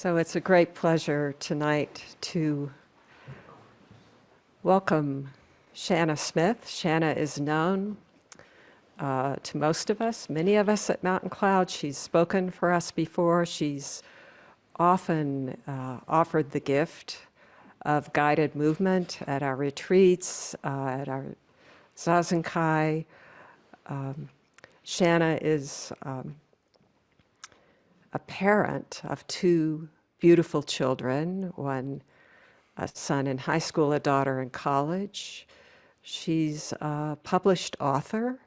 So it's a great pleasure tonight to welcome Shana Smith. Shana is known to most of us, many of us at Mountain Cloud. She's spoken for us before. She's often offered the gift of guided movement at our retreats, at our Zazenkai. Shana is a parent of two beautiful children, a son in high school, a daughter in college. She's a published author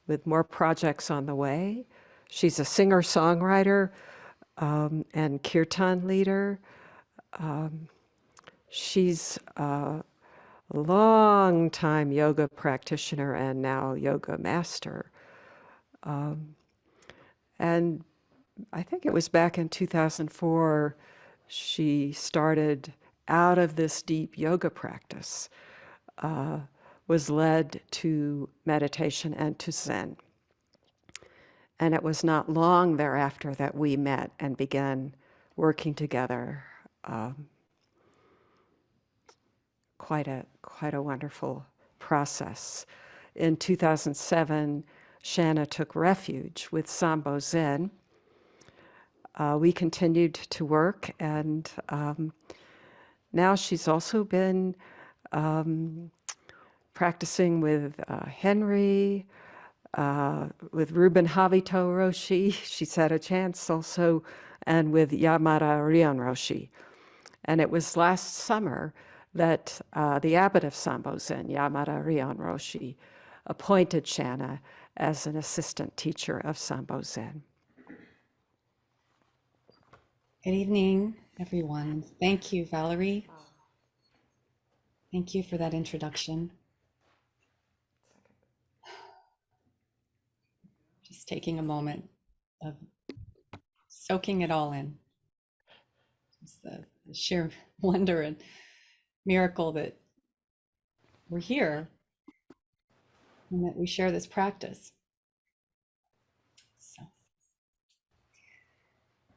with more projects on the way. She's a singer-songwriter and kirtan leader. She's a long-time yoga practitioner and now yoga master. And I think it was back in 2004, she started out of this deep yoga practice, was led to meditation and to Zen. And it was not long thereafter that we met and began working together. Quite a wonderful process. In 2007, Shana took refuge with Sambo Zen. We continued to work, and now she's also been practicing with Henry, with Ruben Havito Roshi. She's had a chance also, and with Yamada Rion Roshi. And it was last summer that the abbot of Sambo Zen, Yamada Rion Roshi, appointed Shana as an assistant teacher of Sambo Zen. Good evening, everyone. Thank you, Valerie. Thank you for that introduction. Just taking a moment of soaking it all in. Just the sheer wonder and miracle that we're here and that we share this practice. So,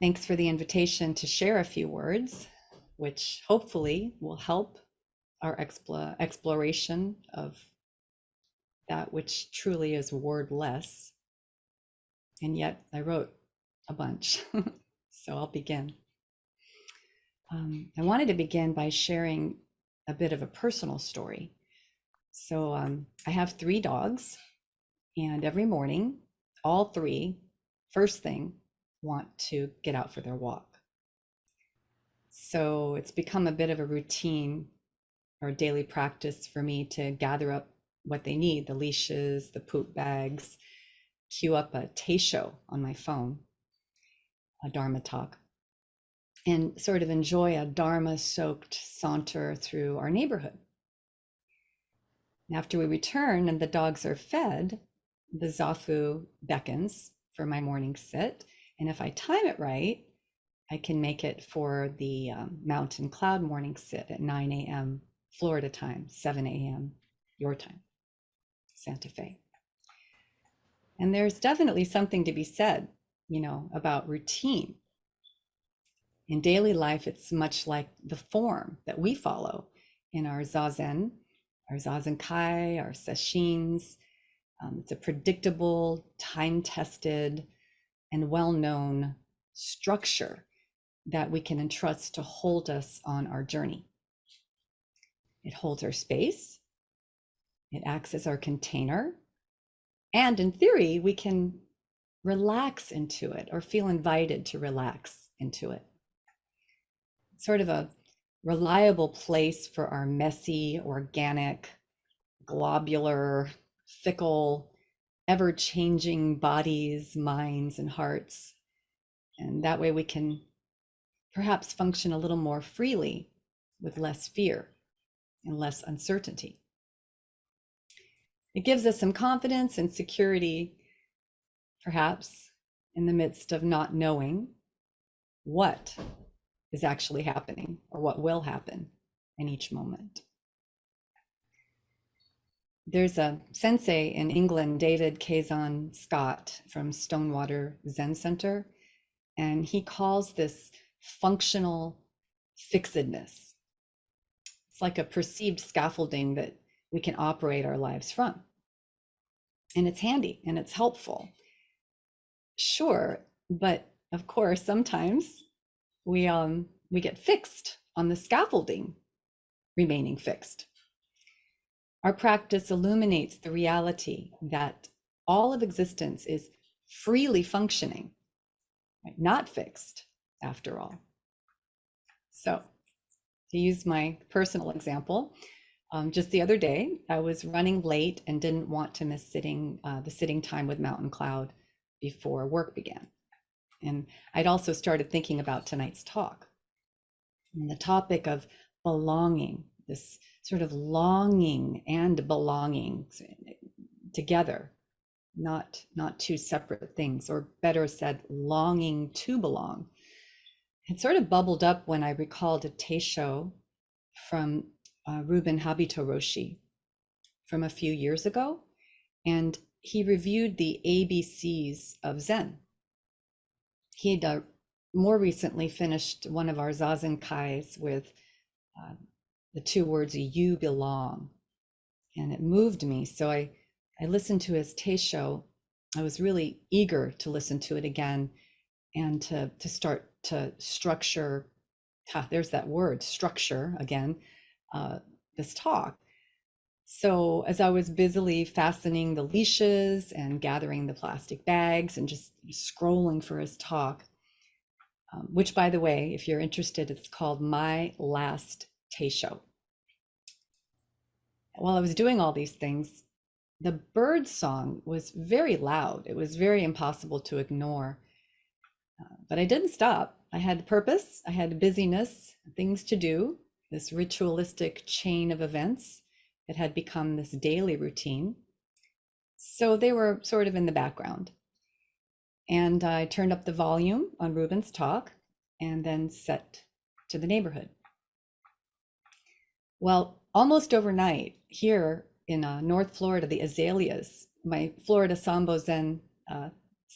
thanks for the invitation to share a few words, which hopefully will help our exploration of that which truly is wordless. And yet I wrote a bunch, so I'll begin. I wanted to begin by sharing a bit of a personal story. So I have 3 dogs, and every morning, all 3, first thing, want to get out for their walk. So it's become a bit of a routine or daily practice for me to gather up what they need, the leashes, the poop bags, queue up a Seijo on my phone, a dharma talk, and sort of enjoy a dharma-soaked saunter through our neighborhood. After we return and the dogs are fed, the zafu beckons for my morning sit. And if I time it right, I can make it for the Mountain Cloud morning sit at 9 a.m. Florida time, 7 a.m. your time, Santa Fe. And there's definitely something to be said, about routine. In daily life, it's much like the form that we follow in our zazen, our zazenkai, our sesshin. It's a predictable, time-tested, and well-known structure that we can entrust to hold us on our journey. It holds our space. It acts as our container. And in theory, we can relax into it or feel invited to relax into it. It's sort of a reliable place for our messy, organic, globular, fickle, ever-changing bodies, minds, and hearts. And that way we can perhaps function a little more freely with less fear and less uncertainty. It gives us some confidence and security, perhaps, in the midst of not knowing what is actually happening or what will happen in each moment. There's a sensei in England, David Kazan Scott from Stonewater Zen Center, and he calls this functional fixedness. It's like a perceived scaffolding that we can operate our lives from. And it's handy and it's helpful. Sure, but of course, sometimes we get fixed on the scaffolding remaining fixed. Our practice illuminates the reality that all of existence is freely functioning, right? Not fixed after all. So, to use my personal example, just the other day, I was running late and didn't want to miss the sitting time with Mountain Cloud before work began. And I'd also started thinking about tonight's talk and the topic of belonging, this sort of longing and belonging together, not two separate things, or better said, longing to belong. It sort of bubbled up when I recalled a Teisho from Ruben Habito Roshi from a few years ago, and he reviewed the ABCs of Zen. He had more recently finished one of our Zazen Kais with the two words, you belong, and it moved me. So I listened to his Teisho. I was really eager to listen to it again and to start to structure, there's that word, structure again, this talk. So as I was busily fastening the leashes and gathering the plastic bags and just scrolling for his talk, which, by the way, if you're interested, it's called My Last Teisho. While I was doing all these things, the bird song was very loud. It was very impossible to ignore. But I didn't stop. I had purpose, I had busyness, things to do, this ritualistic chain of events that had become this daily routine. So they were sort of in the background. And I turned up the volume on Ruben's talk and then set to the neighborhood. Well, almost overnight here in North Florida, the azaleas, my Florida Sambo Zen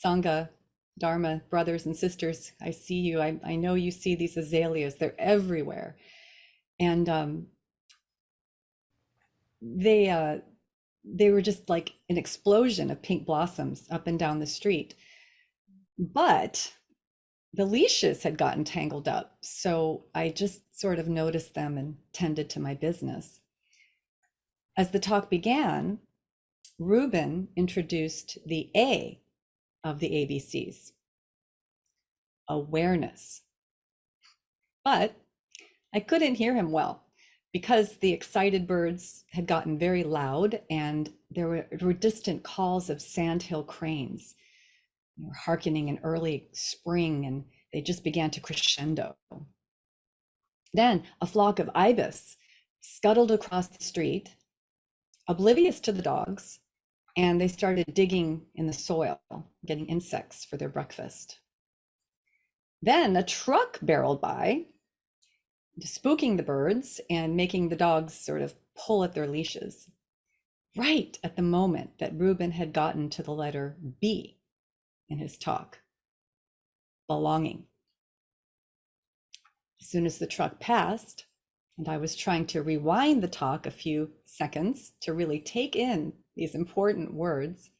Sangha Dharma brothers and sisters, I see you. I know you see these azaleas. They're everywhere. And they were just like an explosion of pink blossoms up and down the street. But the leashes had gotten tangled up. So I just sort of noticed them and tended to my business. As the talk began, Ruben introduced the A of the ABCs, awareness. But I couldn't hear him well because the excited birds had gotten very loud and there were distant calls of sandhill cranes. They were hearkening in early spring and they just began to crescendo. Then a flock of ibis scuttled across the street, oblivious to the dogs, and they started digging in the soil, getting insects for their breakfast. Then a truck barreled by, spooking the birds and making the dogs sort of pull at their leashes, right at the moment that Ruben had gotten to the letter B in his talk, belonging. As soon as the truck passed, and I was trying to rewind the talk a few seconds to really take in these important words,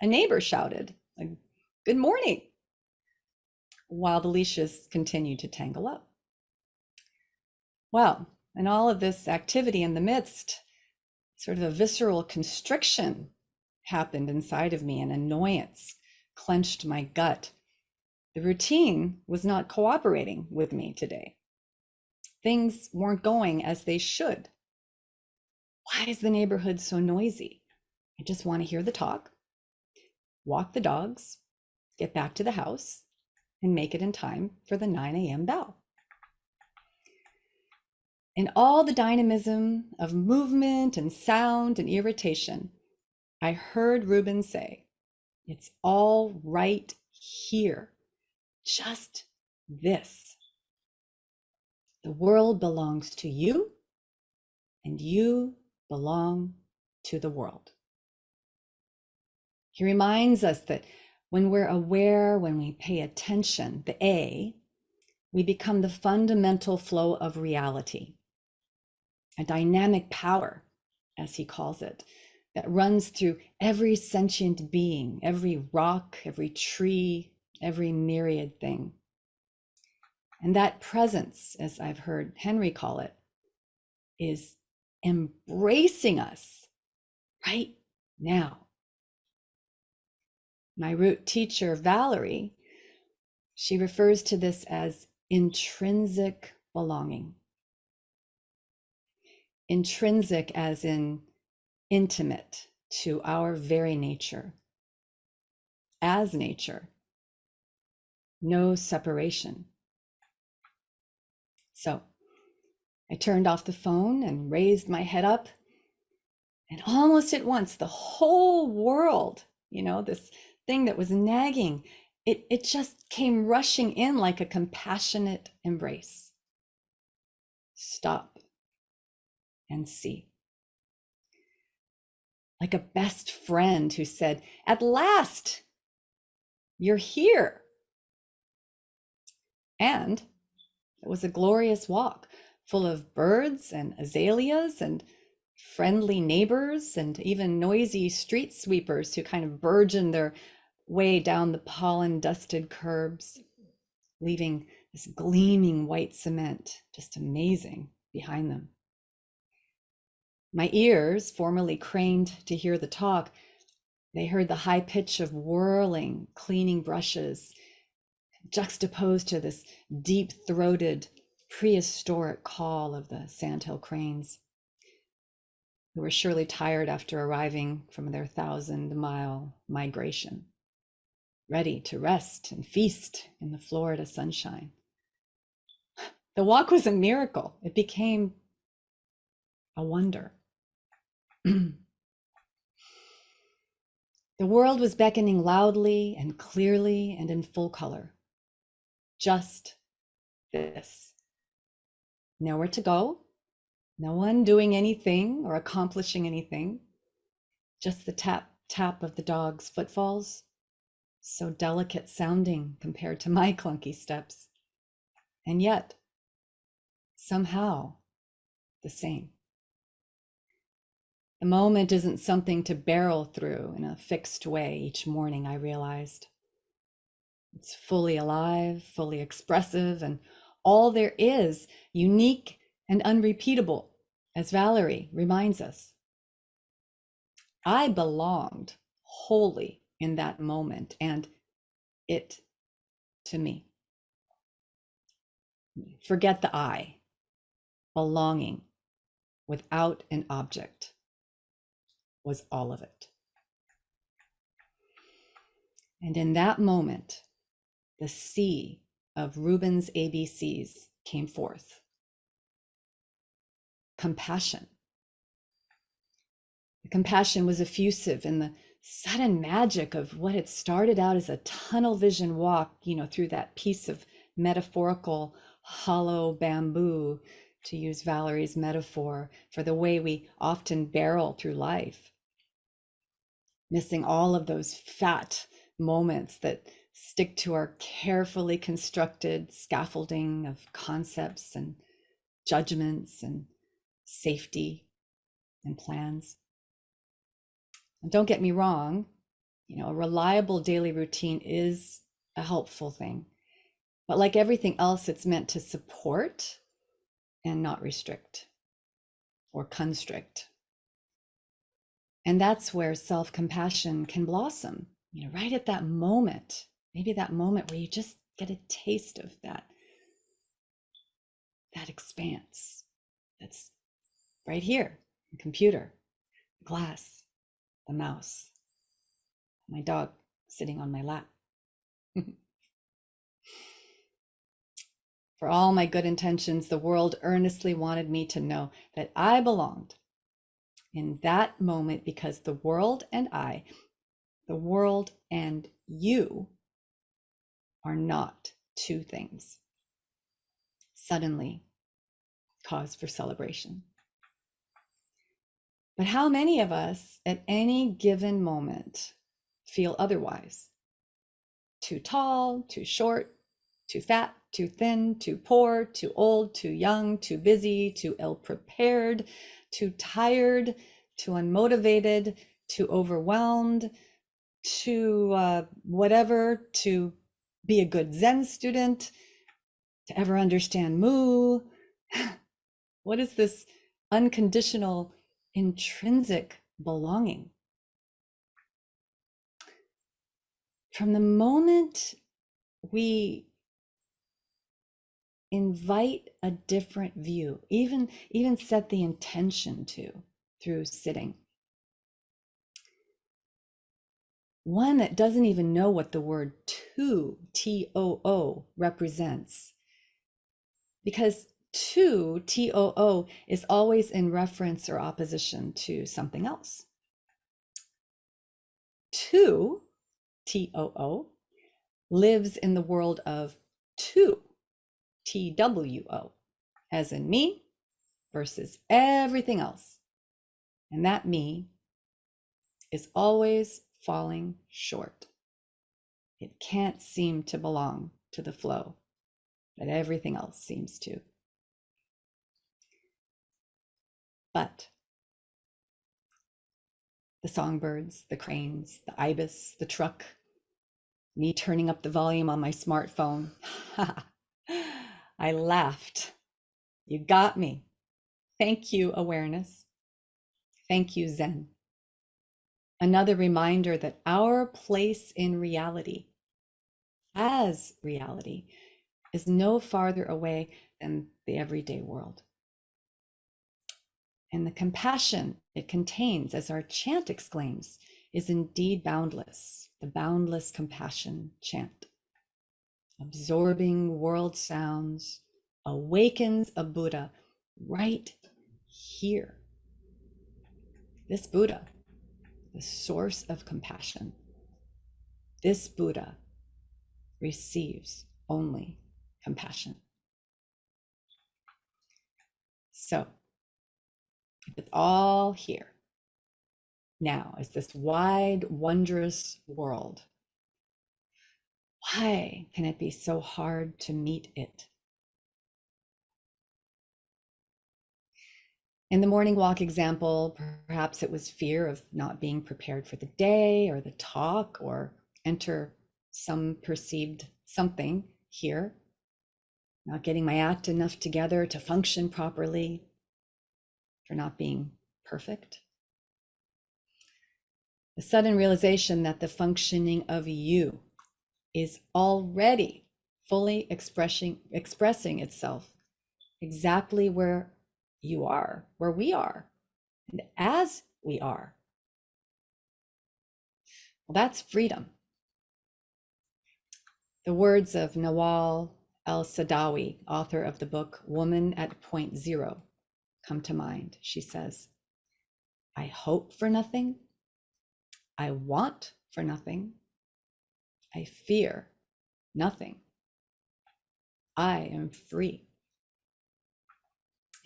a neighbor shouted, like, "Good morning," while the leashes continued to tangle up. Well, in all of this activity in the midst, sort of a visceral constriction happened inside of me, and annoyance clenched my gut. The routine was not cooperating with me today. Things weren't going as they should. Why is the neighborhood so noisy? I just want to hear the talk, walk the dogs, get back to the house, and make it in time for the 9 a.m. bell. In all the dynamism of movement and sound and irritation, I heard Ruben say, "It's all right here, just this. The world belongs to you, and you belong to the world." He reminds us that when we're aware, when we pay attention, the A, we become the fundamental flow of reality, a dynamic power, as he calls it, that runs through every sentient being, every rock, every tree, every myriad thing. And that presence, as I've heard Henry call it, is embracing us right now. My root teacher, Valerie, she refers to this as intrinsic belonging. Intrinsic as in intimate to our very nature. As nature, no separation. So I turned off the phone and raised my head up, and almost at once, the whole world, this thing that was nagging, it just came rushing in like a compassionate embrace. Stop and see. Like a best friend who said, "At last, you're here." And it was a glorious walk full of birds and azaleas and friendly neighbors and even noisy street sweepers who kind of burgeoned their way down the pollen dusted curbs, leaving this gleaming white cement, just amazing, behind them. My ears, formerly craned to hear the talk, they heard the high pitch of whirling, cleaning brushes, juxtaposed to this deep-throated, prehistoric call of the sandhill cranes, who were surely tired after arriving from their 1,000-mile migration, ready to rest and feast in the Florida sunshine. The walk was a miracle. It became a wonder. The world was beckoning loudly and clearly and in full color. Just this. Nowhere to go, no one doing anything or accomplishing anything, just the tap, tap of the dog's footfalls, so delicate sounding compared to my clunky steps, and yet somehow the same. The moment isn't something to barrel through in a fixed way each morning, I realized. It's fully alive, fully expressive, and all there is, unique and unrepeatable, as Valerie reminds us. I belonged wholly in that moment, and it to me. Forget the I, belonging without an object was all of it. And in that moment, the C of Rubens' ABCs came forth. Compassion. The compassion was effusive in the sudden magic of what had started out as a tunnel vision walk, through that piece of metaphorical hollow bamboo, to use Valerie's metaphor for the way we often barrel through life, missing all of those fat moments that stick to our carefully constructed scaffolding of concepts and judgments and safety and plans. And don't get me wrong, a reliable daily routine is a helpful thing. But like everything else, it's meant to support and not restrict or constrict. And that's where self-compassion can blossom, right at that moment, maybe that moment where you just get a taste of that expanse that's right here, the computer, the glass, the mouse, my dog sitting on my lap. For all my good intentions, the world earnestly wanted me to know that I belonged in that moment, because the world and I, the world and you, are not two things. Suddenly, cause for celebration. But how many of us at any given moment feel otherwise? Too tall, too short, too fat, too thin, too poor, too old, too young, too busy, too ill-prepared, too tired, too unmotivated, too overwhelmed, too whatever, to be a good Zen student, to ever understand Mu. What is this unconditional, intrinsic belonging? From the moment we invite a different view, even set the intention to through sitting, one that doesn't even know what the word to, T-O-O, represents. Because to, T-O-O, is always in reference or opposition to something else. To, T-O-O, lives in the world of two, T-W-O, as in me versus everything else. And that me is always falling short. It can't seem to belong to the flow that everything else seems to. But the songbirds, the cranes, the ibis, the truck, me turning up the volume on my smartphone, I laughed. You got me. Thank you, awareness. Thank you, Zen. Another reminder that our place in reality, as reality, is no farther away than the everyday world. And the compassion it contains, as our chant exclaims, is indeed boundless, the boundless compassion chant. Absorbing world sounds awakens a Buddha right here. This Buddha, the source of compassion, this Buddha receives only compassion. So, if it's all here now, as this wide, wondrous world, why can it be so hard to meet it? In the morning walk example, perhaps it was fear of not being prepared for the day or the talk or enter some perceived something here, not getting my act enough together to function properly, for not being perfect. The sudden realization that the functioning of you is already fully expressing itself exactly where you are, where we are, and as we are. Well, that's freedom. The words of Nawal El-Sadawi, author of the book Woman at Point Zero, come to mind. She says, I hope for nothing. I want for nothing. I fear nothing. I am free.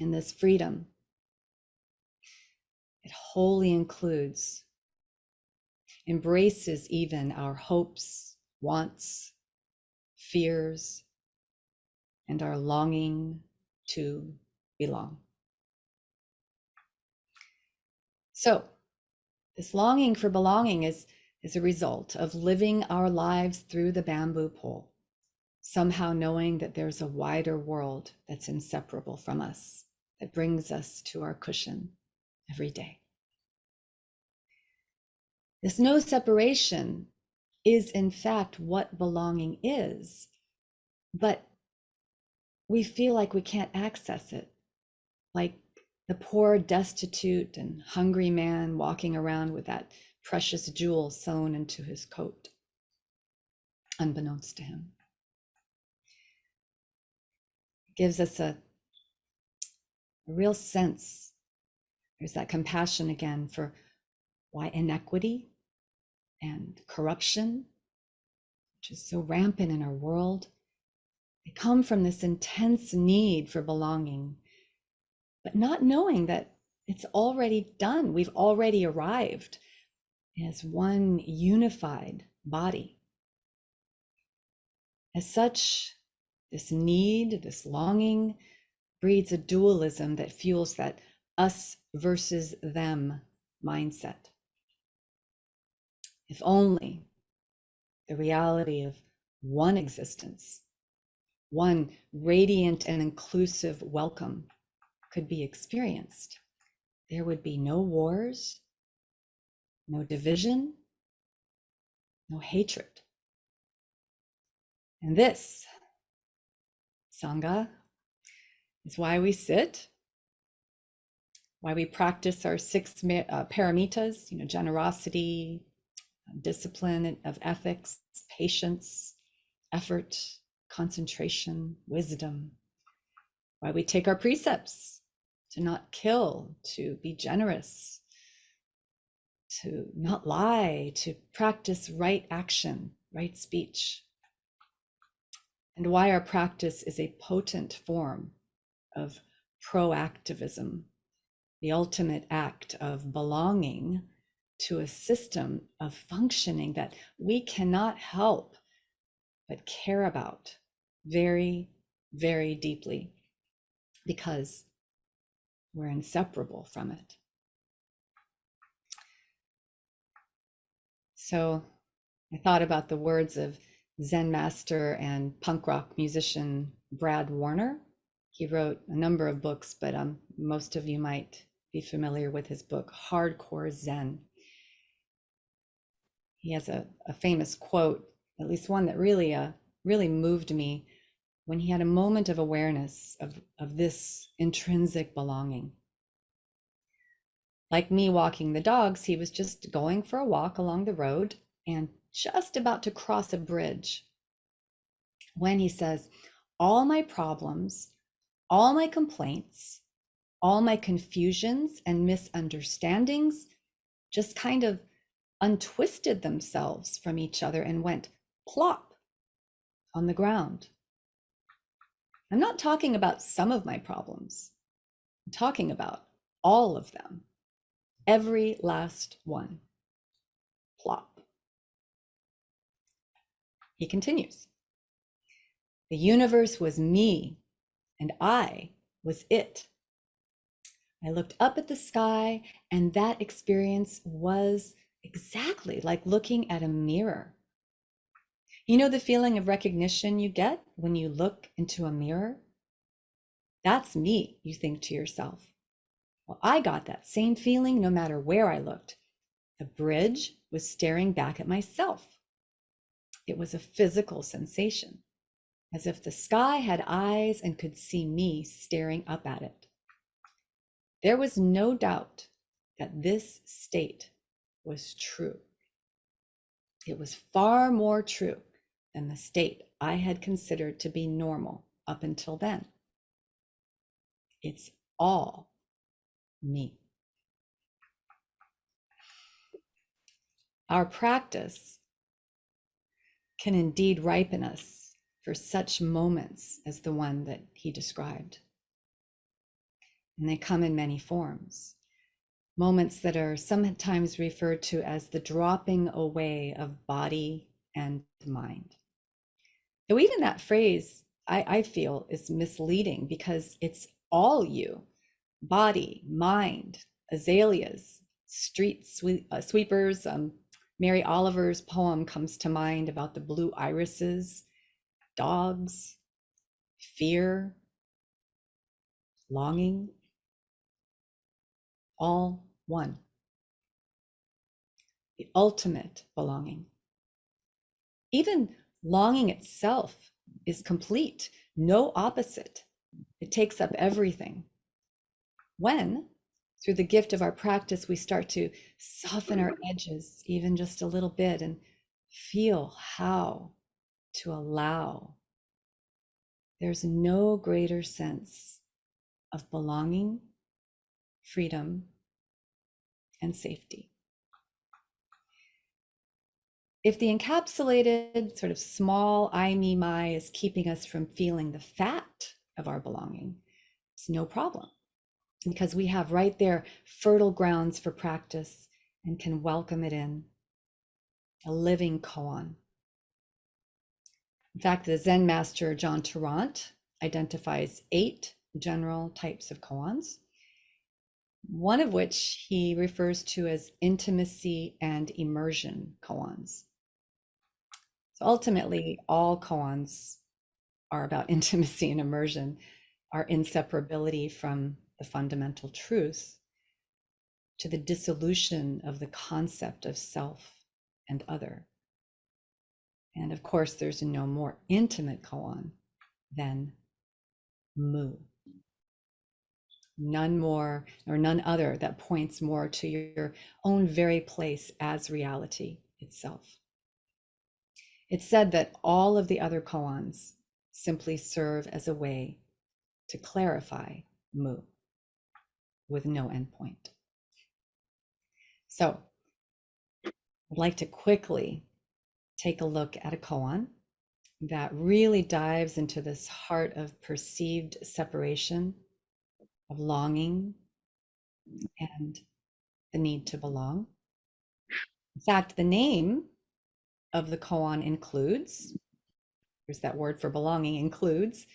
And this freedom, it wholly includes, embraces even our hopes, wants, fears, and our longing to belong. So, this longing for belonging is a result of living our lives through the bamboo pole, somehow knowing that there's a wider world that's inseparable from us, that brings us to our cushion every day. This no separation is in fact what belonging is, but we feel like we can't access it, like the poor, destitute, and hungry man walking around with that precious jewel sewn into his coat, unbeknownst to him. It gives us a real sense. There's that compassion again for why inequity and corruption, which is so rampant in our world, they come from this intense need for belonging, but not knowing that it's already done. We've already arrived as one unified body. As such, This need, this longing breeds a dualism that fuels that us versus them mindset. If only the reality of one existence, one radiant and inclusive welcome could be experienced, there would be no wars, no division, no hatred. And this, Sangha, is why we sit, why we practice our six paramitas, generosity, discipline of ethics, patience, effort, concentration, wisdom. Why we take our precepts to not kill, to be generous, to not lie, to practice right action, right speech. And why our practice is a potent form of proactivism, the ultimate act of belonging to a system of functioning that we cannot help but care about very, very deeply because we're inseparable from it. So I thought about the words of Zen master and punk rock musician Brad Warner. He wrote a number of books, but most of you might be familiar with his book, Hardcore Zen. He has a famous quote, at least one that really moved me, when he had a moment of awareness of this intrinsic belonging. Like me walking the dogs, he was just going for a walk along the road and just about to cross a bridge when he says, all my problems, all my complaints, all my confusions and misunderstandings just kind of untwisted themselves from each other and went plop on the ground. I'm not talking about some of my problems. I'm talking about all of them, every last one. Plop. He continues. The universe was me and I was it. I looked up at the sky and that experience was exactly like looking at a mirror. You know the feeling of recognition you get when you look into a mirror? That's me, you think to yourself. Well, I got that same feeling no matter where I looked. The bridge was staring back at myself. It was a physical sensation, as if the sky had eyes and could see me staring up at it. There was no doubt that this state was true. It was far more true than the state I had considered to be normal up until then. It's all me. Our practice can indeed ripen us for such moments as the one that he described. And they come in many forms. Moments that are sometimes referred to as the dropping away of body and mind. Though even that phrase, I feel, is misleading because it's all you, body, mind, azaleas, street sweepers. Mary Oliver's poem comes to mind about the blue irises, dogs, fear, longing, all one. The ultimate belonging. Even longing itself is complete, no opposite. It takes up everything. When, through the gift of our practice, we start to soften our edges even just a little bit and feel how to allow, there's no greater sense of belonging, freedom, and safety. If the encapsulated sort of small I, me, my is keeping us from feeling the fat of our belonging, it's no problem because we have right there fertile grounds for practice and can welcome it in, a living koan. In fact, the Zen master John Tarrant identifies 8 general types of koans, one of which he refers to as intimacy and immersion koans. So ultimately, all koans are about intimacy and immersion, our inseparability from the fundamental truth to the dissolution of the concept of self and other. And of course, there's no more intimate koan than mu. None more or none other that points more to your own very place as reality itself. It's said that all of the other koans simply serve as a way to clarify mu with no endpoint. So I'd like to quickly take a look at a koan that really dives into this heart of perceived separation, of longing, and the need to belong. In fact, the name of the koan includes, there's that word for belonging, includes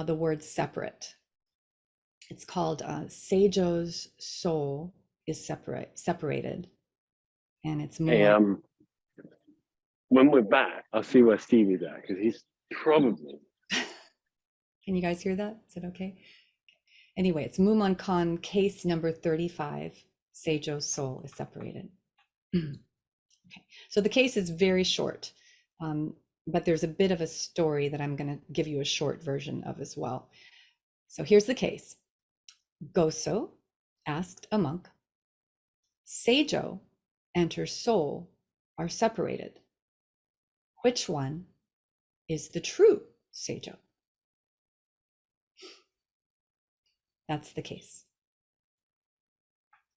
the word separate. It's called Seijo's soul is separated, and it's Hey, more. when we're back, I'll see where Steve is at, because he's probably. Can you guys hear that? Is it okay? Anyway, it's Mumonkan case number 35. Seijo's soul is separated. Okay, so the case is very short, but there's a bit of a story that I'm going to give you a short version of as well. So here's the case. Goso asked a monk, Seijo and her soul are separated. Which one is the true Seijo? That's the case.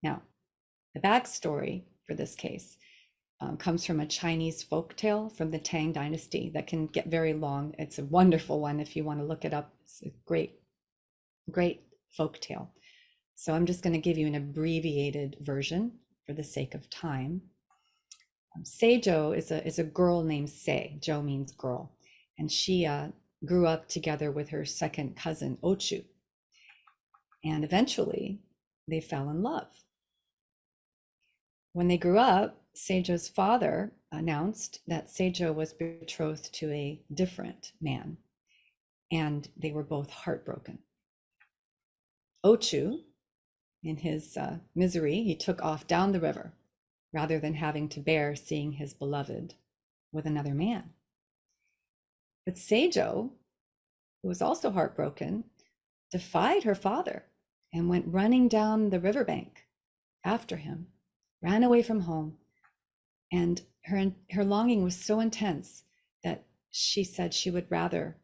Now, the backstory for this case comes from a Chinese folk tale from the Tang Dynasty that can get very long. It's a wonderful one if you want to look it up. It's a great, great folk tale. So I'm just going to give you an abbreviated version for the sake of time. Seijo is a girl named Sei. Jo means girl. And she grew up together with her second cousin, Ochu. And eventually they fell in love. When they grew up, Seijo's father announced that Seijo was betrothed to a different man, and they were both heartbroken. Ochu, in his misery, he took off down the river rather than having to bear seeing his beloved with another man. But Seijo, who was also heartbroken, defied her father and went running down the riverbank after him, ran away from home. And her longing was so intense that she said she would rather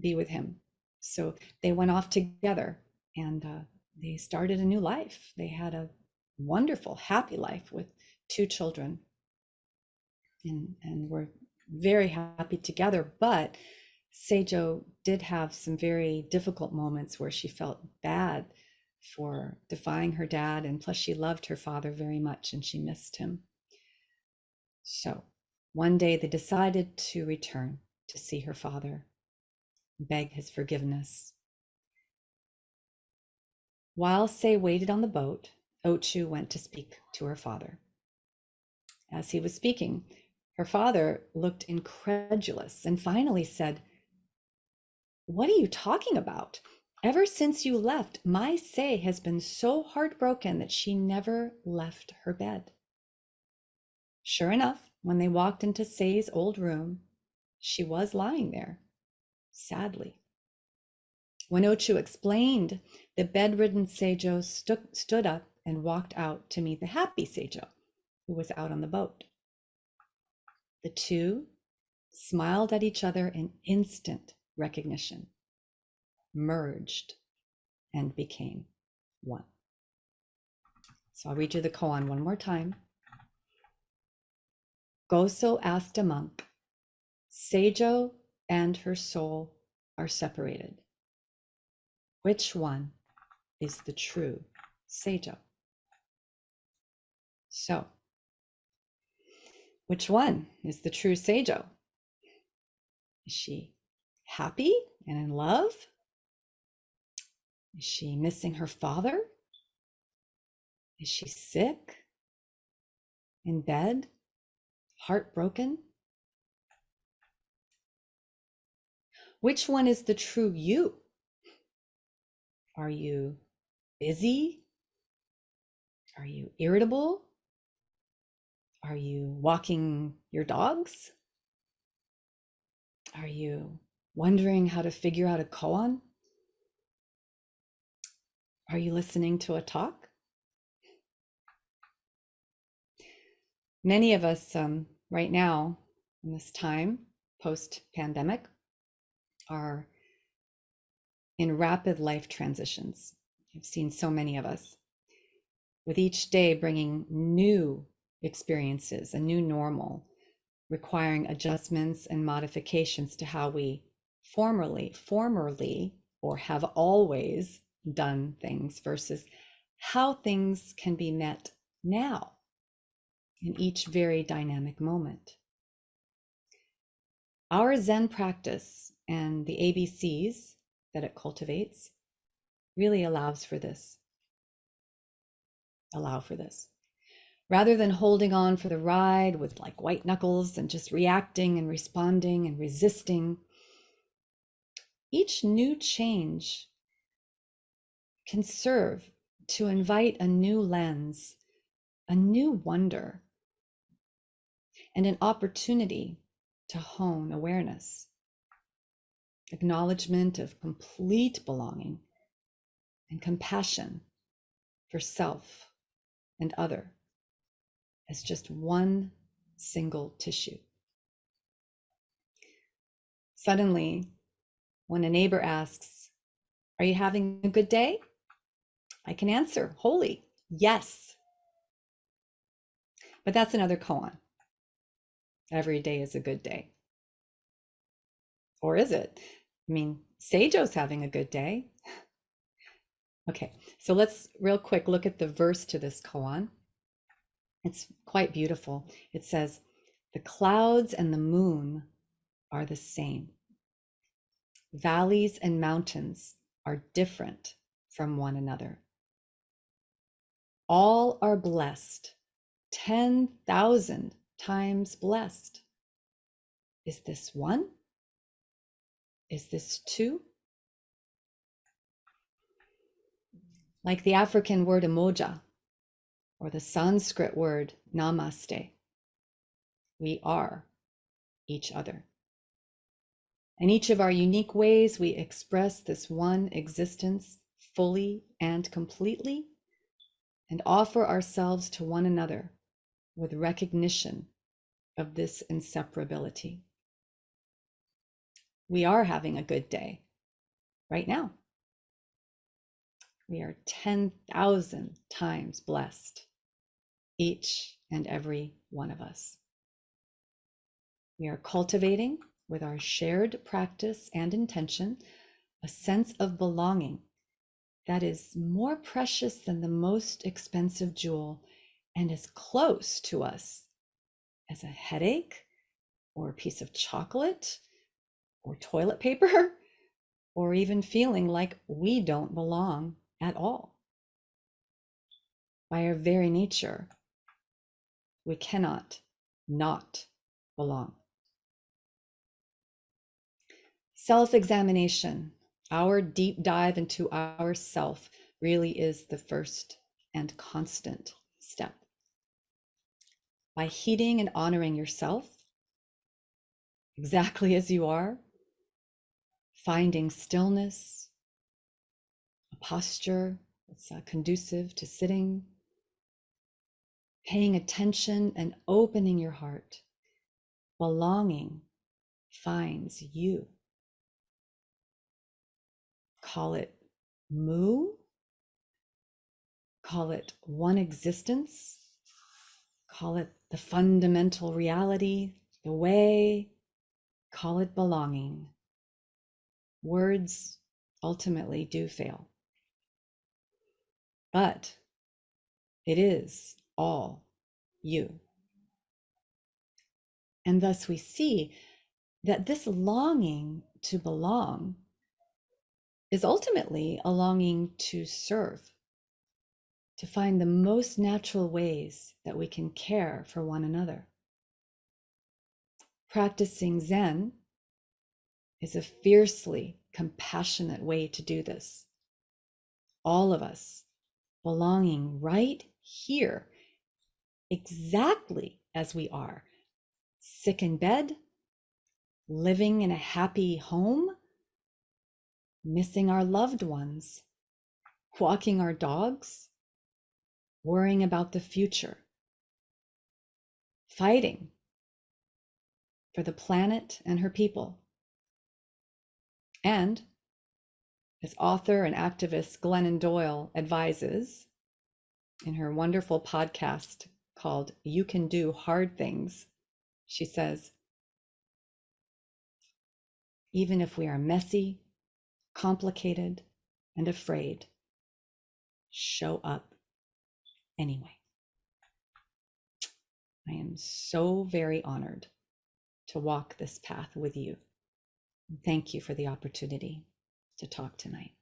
be with him. So they went off together and they started a new life. They had a wonderful, happy life with 2 children and were very happy together. But Seijo did have some very difficult moments where she felt bad for defying her dad. And plus she loved her father very much and she missed him. So one day they decided to return to see her father, beg his forgiveness. While Sei waited on the boat, Ochu went to speak to her father. As he was speaking, her father looked incredulous and finally said, "What are you talking about? Ever since you left, my Sei has been so heartbroken that she never left her bed." Sure enough, when they walked into Sei's old room, she was lying there, sadly. When Ochu explained, the bedridden Seijo stood up and walked out to meet the happy Seijo, who was out on the boat. The two smiled at each other in instant recognition, merged, and became one. So I'll read you the koan one more time. Goso asked a monk, Seijo and her soul are separated. Which one is the true Seijo? So, which one is the true Seijo? Is she happy and in love? Is she missing her father? Is she sick? In bed? Heartbroken? Which one is the true you? Are you busy? Are you irritable? Are you walking your dogs? Are you wondering how to figure out a koan? Are you listening to a talk? Many of us right now, in this time, post-pandemic, are in rapid life transitions. I've seen so many of us, with each day bringing new experiences, a new normal, requiring adjustments and modifications to how we formerly, or have always done things versus how things can be met now in each very dynamic moment. Our Zen practice and the ABCs that it cultivates really allows for this. Allow for this. Rather than holding on for the ride with like white knuckles and just reacting and responding and resisting, each new change can serve to invite a new lens, a new wonder, and an opportunity to hone awareness, acknowledgement of complete belonging, and compassion for self and other as just one single tissue. Suddenly, when a neighbor asks, "Are you having a good day?" I can answer wholly, yes. But that's another koan. Every day is a good day. Or is it? I mean, Seijo's having a good day. Okay, so let's real quick look at the verse to this koan. It's quite beautiful. It says, "The clouds and the moon are the same. Valleys and mountains are different from one another. All are blessed, 10,000 times blessed. Is this one? Is this two?" Like the African word emoja or the Sanskrit word namaste, we are each other. In each of our unique ways, we express this one existence fully and completely and offer ourselves to one another with recognition of this inseparability. We are having a good day right now. We are 10,000 times blessed, each and every one of us. We are cultivating, with our shared practice and intention, a sense of belonging that is more precious than the most expensive jewel and as close to us as a headache or a piece of chocolate or toilet paper, or even feeling like we don't belong at all. By our very nature, we cannot not belong. Self-examination, our deep dive into ourself, really is the first and constant step. By heeding and honoring yourself exactly as you are, finding stillness, a posture that's conducive to sitting, paying attention and opening your heart, belonging finds you. Call it mu, call it one existence, call it the fundamental reality, the way, call it belonging. Words ultimately do fail, but it is all you. And thus we see that this longing to belong is ultimately a longing to serve, to find the most natural ways that we can care for one another. Practicing Zen is a fiercely compassionate way to do this. All of us belonging right here, exactly as we are, sick in bed, living in a happy home, missing our loved ones, walking our dogs, worrying about the future, fighting for the planet and her people. And as author and activist Glennon Doyle advises in her wonderful podcast called You Can Do Hard Things, she says, even if we are messy, complicated, and afraid, show up anyway. I am so very honored to walk this path with you. Thank you for the opportunity to talk tonight.